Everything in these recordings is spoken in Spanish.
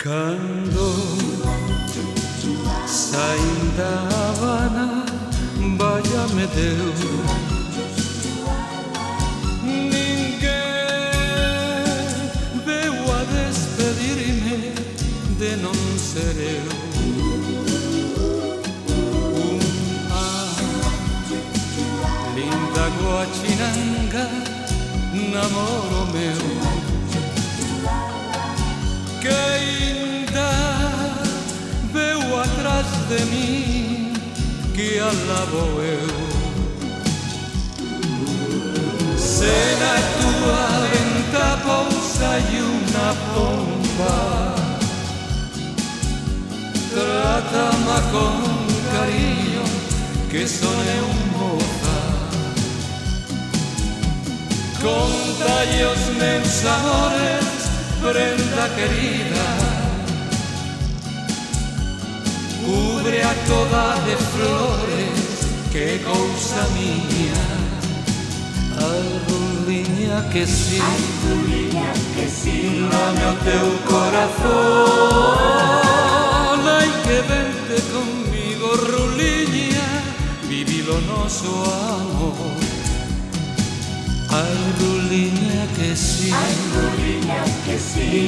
Cando saín da Habana, vaya me deu. Ninguén veu a despedirme de non ser eu. Linda guachinanga, namoro meu, que ainda veu atrás de mim, que alabo eu. Se na tua venta pousa e unha pomba, trátame con cariño, que son eu moza. Contalle os meus amores, prenda querida, cubre a toda de flores, que cousa miña. Ai, ruliña que sí, dame o teu corazón. Ai, que vente conmigo, ruliña, vivir o noso amor. Ai, ruliña que sí,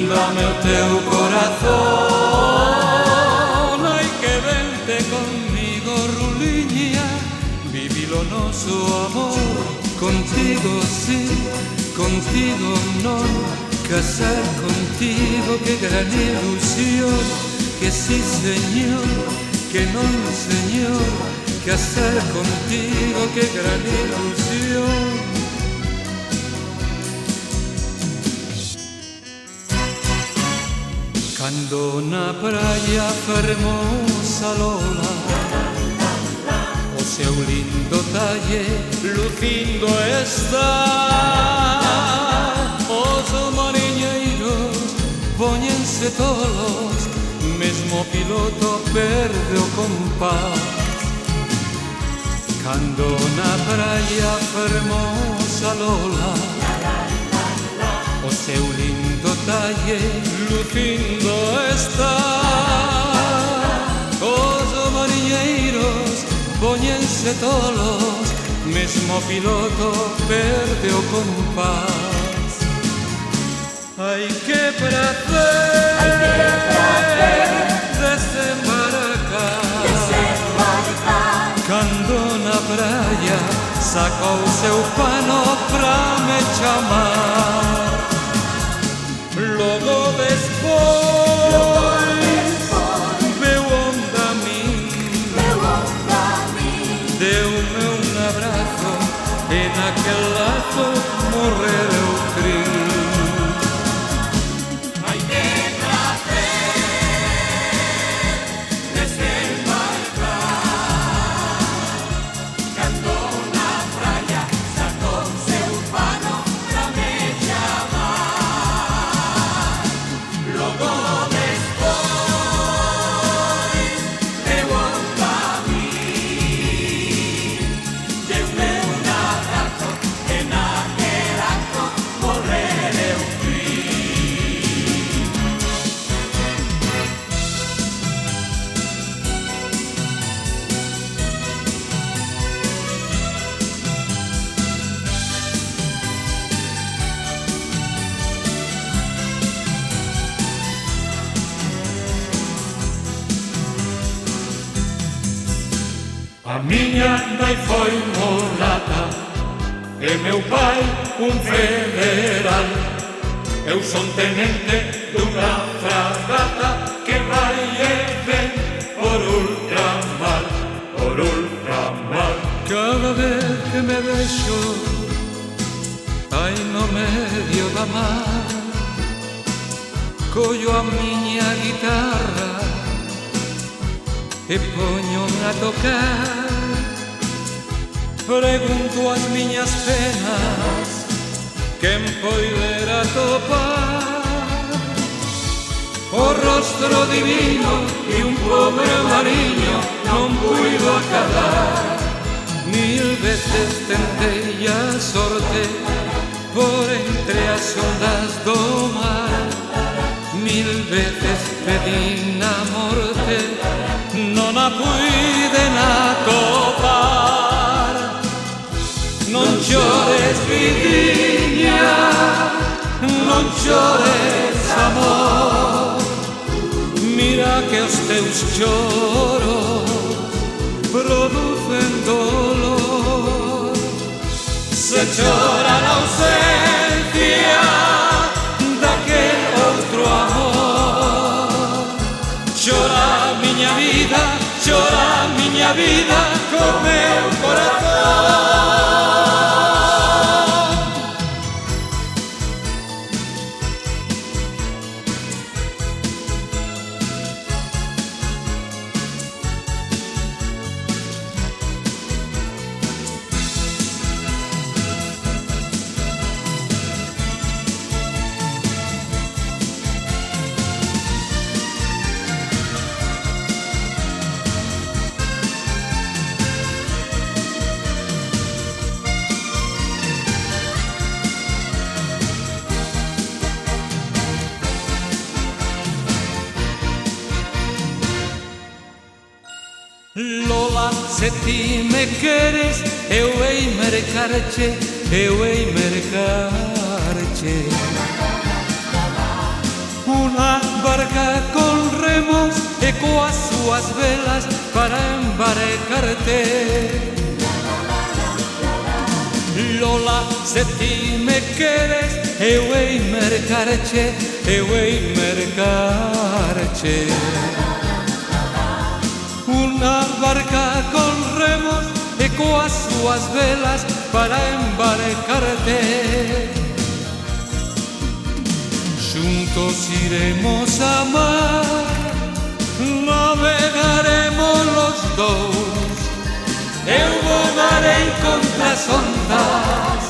dame o teu corazón. Ai, que vente conmigo, ruliña, vivir o noso amor. Contigo sí, contigo non, casar contigo, que gran ilusión. Que sí, señor, que non, señor, casar contigo, que gran ilusión. Cando na praia fermosa Lola, o seu lindo talle lucindo está, os mariñeiros póñense tolos, mesmo piloto perde o compás. Cando na praia fermosa Lola, o seu lindo talle lucindo está, os mariñeiros póñense tolos, mesmo piloto perde o compás. Ai, que prazer desembarcar, cando na praia saca o seu pano pra me chamar. Logo despois veu onda a min, deu-me un abrazo, e naquel lazo morrer eu crin. Ai, que prazer desembarcar, cando na praia sacou seu pano pra me chamar. Logo despois deu onda a min, deu-me un abrazo, e naquel acto morrer eu A miña nai foi mulata, e meu pai un federal. Eu son tenente dunha fragata que vai e ven por ultramar, por ultramar. Cada vez que me vexo aí no medio da mar, collo a miña guitarra e poñome a tocar. Pregunto as miñas penas, quen poidera topar o rostro divino e un pobre mariño non puido acabar. Mil veces tentei a sorte por entre as ondas do mar, mil veces pedin a morte non la puiden atopar. Non llores, vidiña, non llores, amor. Mira que os teus choros producen dolor. Se chora la ausencia daquel outro amor. Chora miña vida co meu corazón. Lola, se ti me queres, eu hei mercarche, eu hei mercarche. Unha barca con remos e coas súas velas para embarcarte. Lola, se ti me queres, eu hei mercarche, eu hei mercarche. Unha barca con remos e coas súas velas para embarcarte. Xuntos iremos a mar, navegaremos los dous. Eu volarei contra as ondas,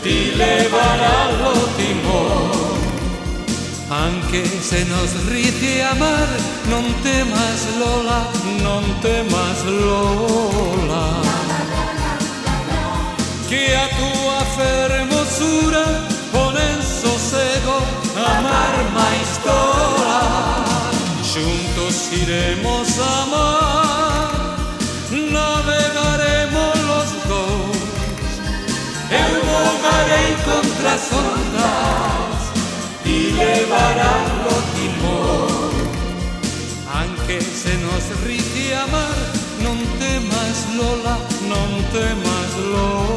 ti levarás o timón. Aunque se nos rice a mar, non temas Lola, non temas Lola. Que a túa fermosura pon en sosego a mar máis tola. Xuntos iremos a mar, navegaremos los dous. Eu volarei contra as ondas y levarás o timón. Aunque se nos rice a mar, non temas Lola, non temas Lola.